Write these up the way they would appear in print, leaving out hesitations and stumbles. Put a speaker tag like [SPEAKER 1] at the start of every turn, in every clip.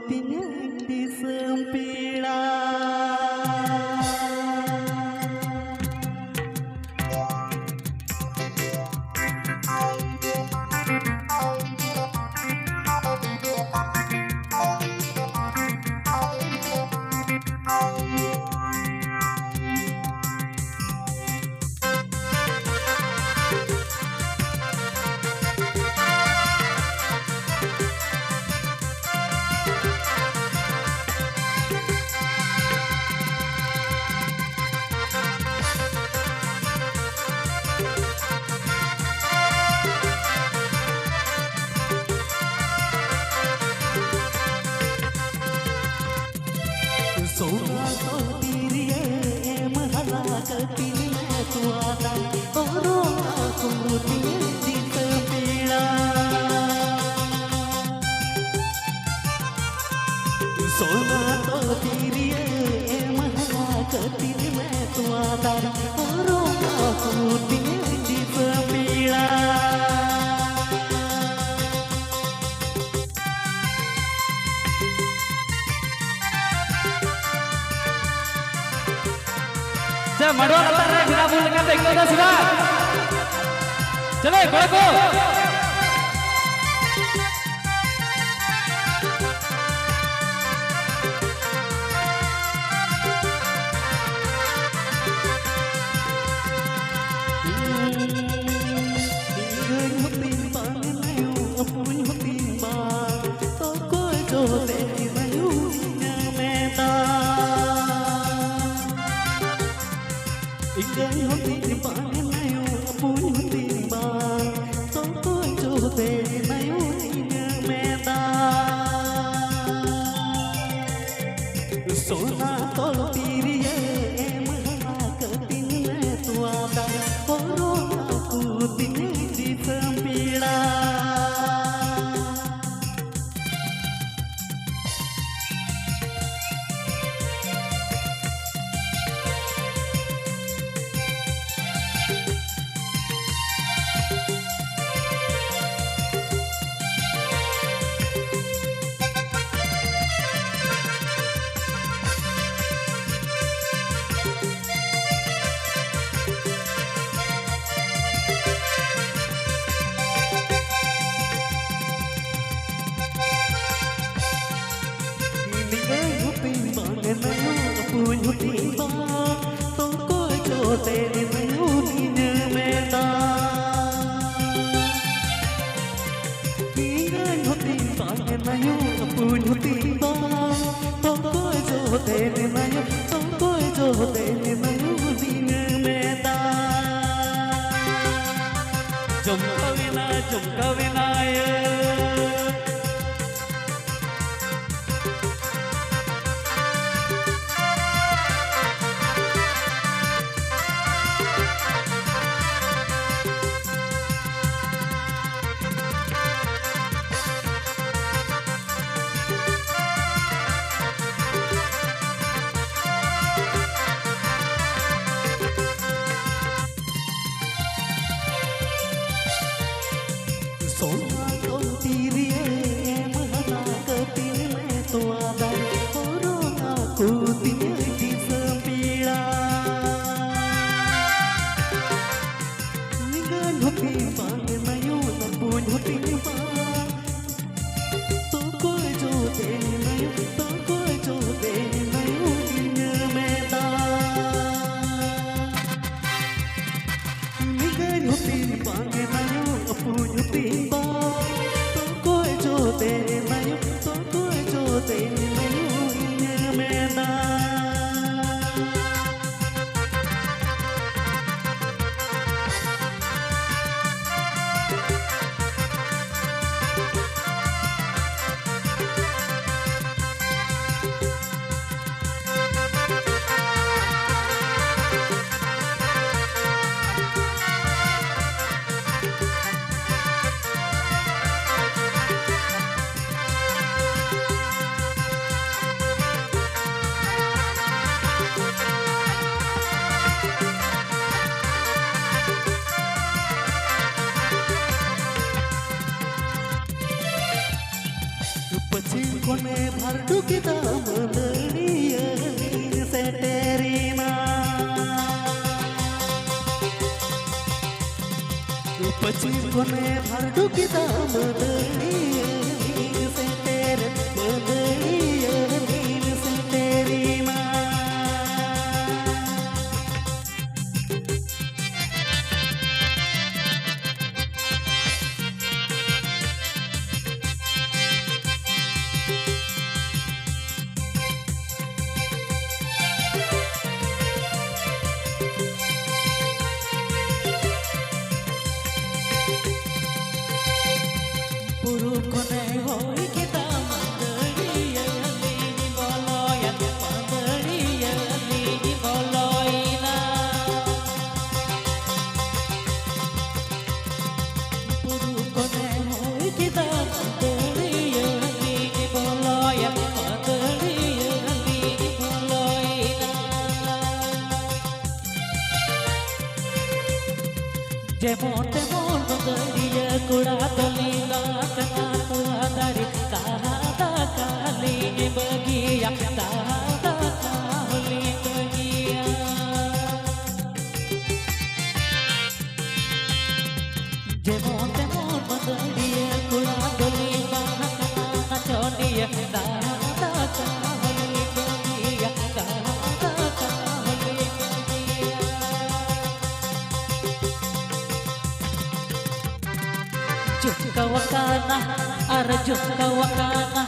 [SPEAKER 1] tinya di sempilan. सोना तो तीरिये महला कतिन में तुआदा औरो aku tiye di sempilan. सोना तो तीरिये महला कतिन में तुआदा औरो aku tiye di sempilan.
[SPEAKER 2] Madwa नंतर रे बिना भूल के देखो तो सुना चले घोड़े को
[SPEAKER 1] Ingay hoti bang nayo apun hoti bang toko jote nayo inga meta sona tol tiriye mahla katin me tuada oro aku tine di sempilan. Punya tiba, toko jote nayo dine meta. Ingay hoti bang nayo punya tiba, toko jote nayo dine meta. Jom kawina ya. सोना तो तीरिये महला कतिन में तुआदा औरो aku tiye di sempilan. Ingay hoti bang nayo apun hoti bang toko jote nayo inga meta. Ingay hoti bang nayo apun hoti bang toko jote nayo inga meta. Bardu kita meneliani seterina Pachin kone bardu kita meneliani seterina Puruk kone hoi kita mandaliani boloyan mandaliani boloina Puruk kone hoi kita mandaliani boloyan mandaliani boloina Demon demon mandaliya kura dolina kana tua dari kahata kali bagia kahata kali bagia Demon demon mandaliya kura dolina kana chodiya kahata kali bagia kahata kali bagia Jukka wakana, jukka wakana,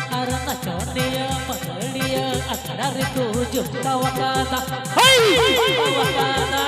[SPEAKER 1] na chodiya mandaliya akadariku jukka wakana, hey, jukka wakana.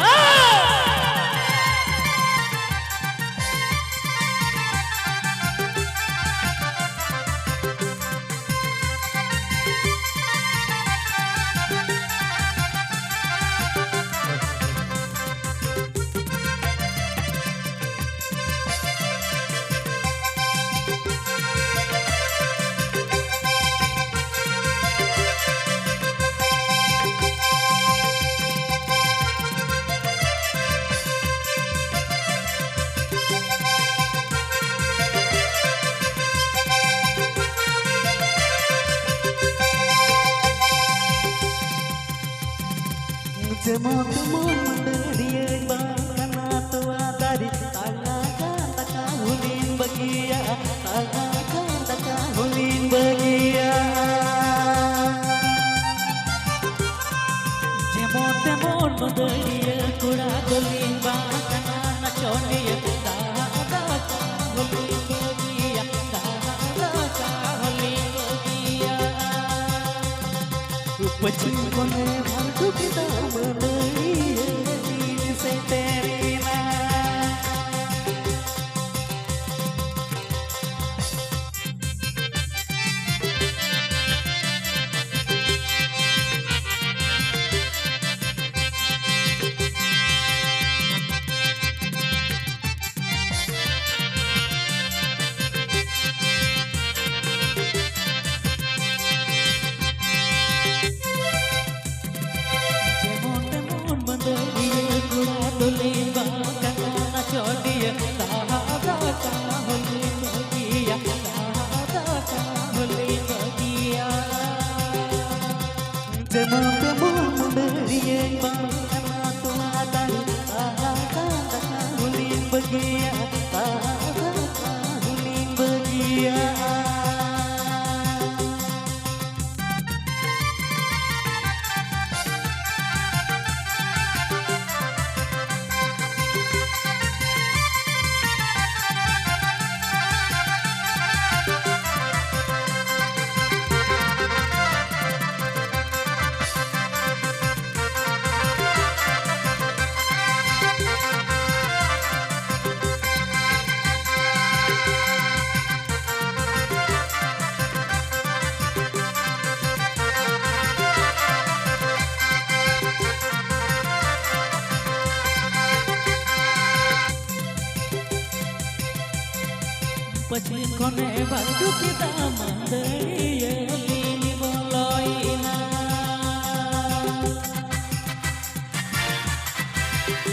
[SPEAKER 1] Demon demon mandaliya bangkana tua dari tangakan takahulin bagia tangakan takahulin bagia Demon demon mandaliya kura dolin bangkana nachoniya takahulin bagia takahulin bagia Pachin kone bardu kita meneliani seterina Demon demon mandaliya bangkana tua dari tangakan takahulin bagia takahulin bagia Pachin kone bardu kita mandaliani boloina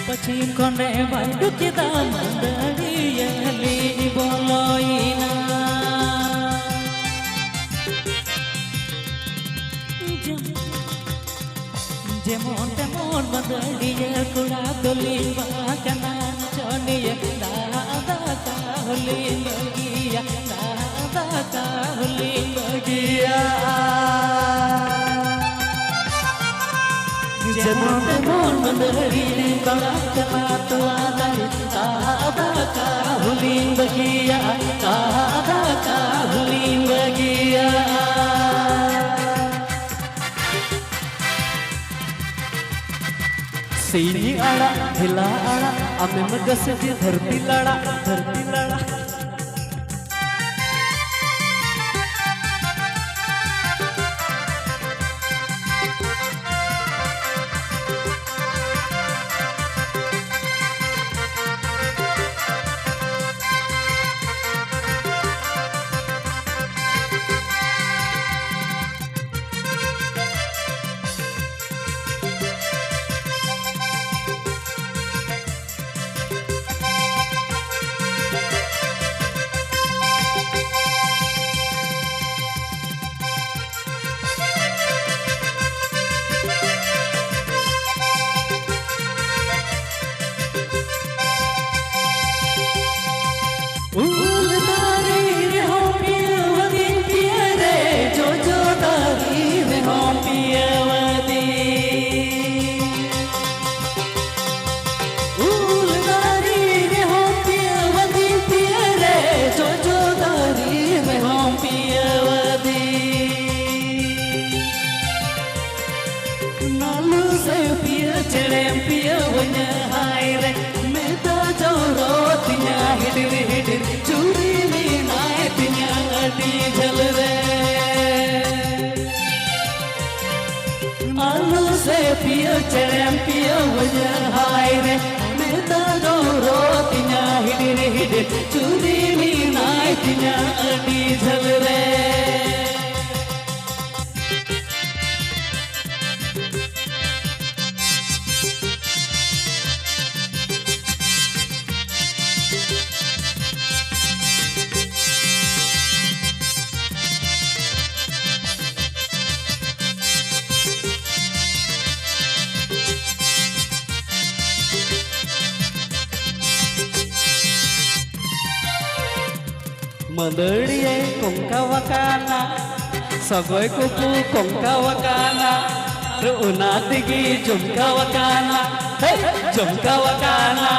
[SPEAKER 1] Pachin kone bardu kita mandaliani boloina
[SPEAKER 2] huling bahagia, kata huling bahagia. Jemon menderita karena Tuhan, kata huling bahagia, kata huling bahagia. सीनी आड़ा हिला आड़ा अमे मगस दी धरती लड़ा पियो चरम पियो वजह हाय रे मेता जो रोतिया हिडिर हिडिर चूरी मीनाय तिया अडी झल रे Manderiye kongka wakana Sagoy kuku kongka wakana Ruuna tigi jumka wakana Hey jumka wakana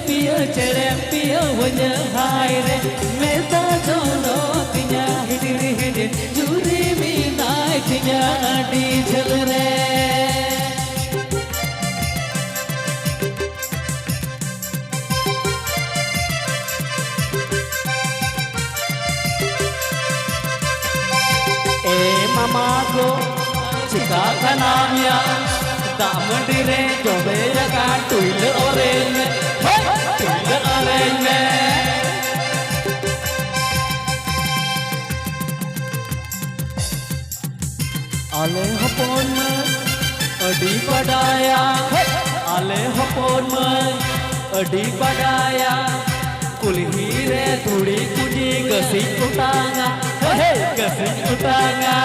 [SPEAKER 2] पियो चरे पियो वजह हाय रे मेता जोनो तिया हिडिर हिडिर चूरी मीनाय तिया अडी झल रे ए मामा गो चिका खनामिया दामडिरे जोबे का टुइल ओरेन आले हपोन में अडी पडाया आले हपोन में अडी पडाया कुल्ही रे थोड़ी कुजी गसी उठांगा गसी उठांगा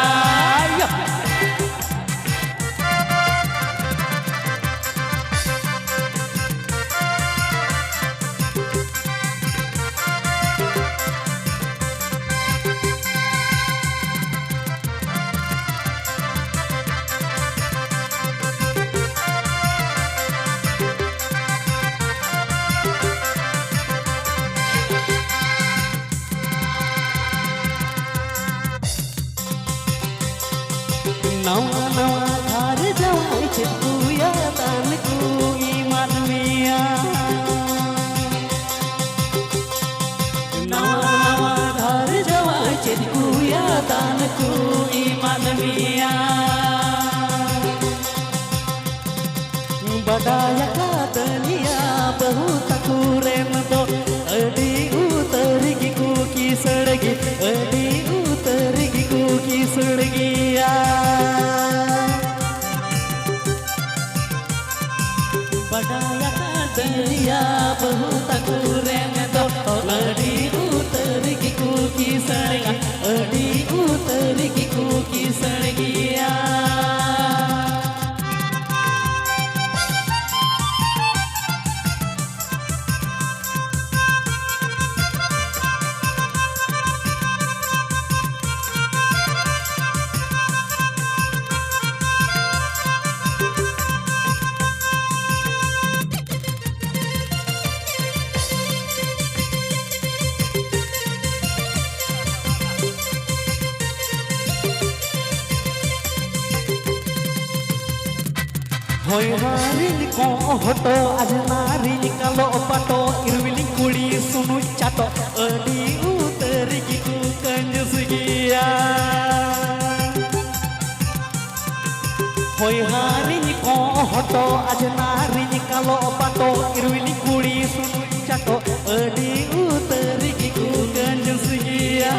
[SPEAKER 1] Badaya kadania bahu takuren do adi utarigi kuki sargi adi utarigi kuki sargi ya Badaya kadania bahu takuren do adi utarigi kuki sargi adi utarigi kuki sargi ya Hoy harin ko hoto ajnarin kalo pato irwiling kuli sunu chato adi utarigi ku kanjusgiya Hoy harin ko hoto ajnarin kalo pato irwiling kuli sunu chato adi utarigi ku kanjusgiya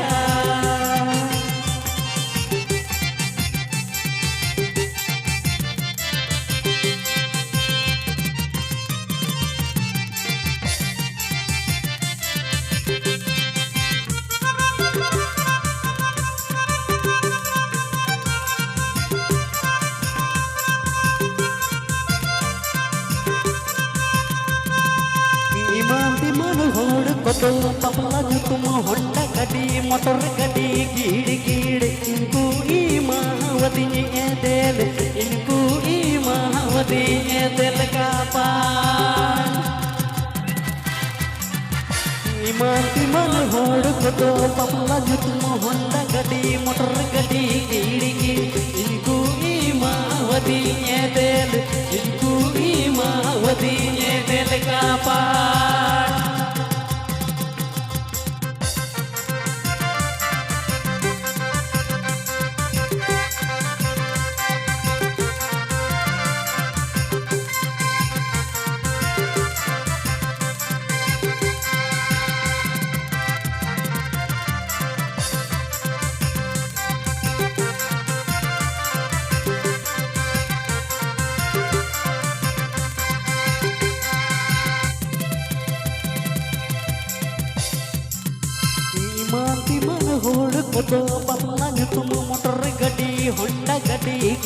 [SPEAKER 1] Hod koto papla jutum Honda gadi motor gadi gidi gidi inku imawati edel inku imawati edel kapan Iman hod koto papla jutum Honda gadi motor gadi gidi gidi inku imawati edel inku imawati edel kapan Timan hod koto papla jutum motor gadi Honda gadi